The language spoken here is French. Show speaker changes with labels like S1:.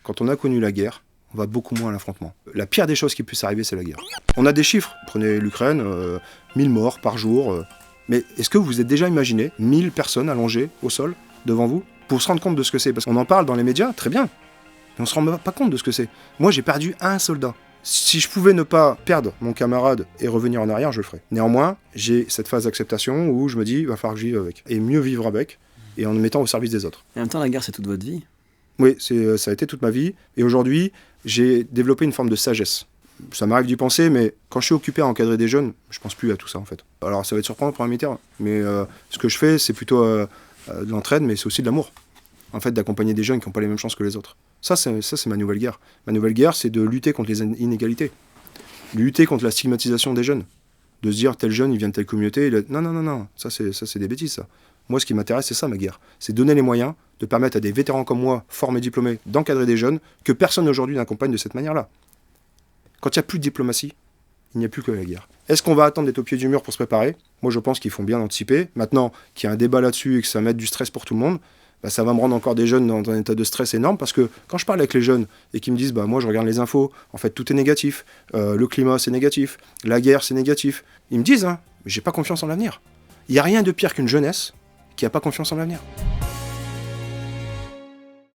S1: quand on a connu la guerre, on va beaucoup moins à l'affrontement. La pire des choses qui puisse arriver, c'est la guerre. On a des chiffres. Prenez l'Ukraine, 1000 morts par jour. Mais est-ce que vous vous êtes déjà imaginé 1000 personnes allongées au sol devant vous pour se rendre compte de ce que c'est? Parce qu'on en parle dans les médias, très bien. Mais on se rend pas compte de ce que c'est. Moi, j'ai perdu un soldat. Si je pouvais ne pas perdre mon camarade et revenir en arrière, je le ferais. Néanmoins, j'ai cette phase d'acceptation où je me dis, il va falloir que je vive avec. Et mieux vivre avec, et en me mettant au service des autres.
S2: Et en même temps, la guerre, c'est toute votre vie.
S1: Oui, ça a été toute ma vie. Et aujourd'hui, j'ai développé une forme de sagesse. Ça m'arrive d'y penser, mais quand je suis occupé à encadrer des jeunes, je pense plus à tout ça, en fait. Alors, ça va être surprenant pour un militaire, mais ce que je fais, c'est plutôt de l'entraide, mais c'est aussi de l'amour. En fait, d'accompagner des jeunes qui n'ont pas les mêmes chances que les autres. Ça, c'est ma nouvelle guerre. Ma nouvelle guerre, c'est de lutter contre les inégalités. Lutter contre la stigmatisation des jeunes. De se dire, tel jeune, il vient de telle communauté. Non. Ça, c'est des bêtises, ça. Moi, ce qui m'intéresse, c'est ça, ma guerre. C'est donner les moyens de permettre à des vétérans comme moi, formés, diplômés, d'encadrer des jeunes que personne aujourd'hui n'accompagne de cette manière-là. Quand il n'y a plus de diplomatie, il n'y a plus que la guerre. Est-ce qu'on va attendre d'être au pied du mur pour se préparer? Moi, je pense qu'ils font bien anticiper. Maintenant qu'il y a un débat là-dessus et que ça va mettre du stress pour tout le monde, ça va me rendre encore des jeunes dans un état de stress énorme, parce que quand je parle avec les jeunes et qu'ils me disent moi je regarde les infos, en fait tout est négatif, le climat c'est négatif, la guerre c'est négatif, ils me disent mais j'ai pas confiance en l'avenir. Il n'y a rien de pire qu'une jeunesse qui n'a pas confiance en l'avenir.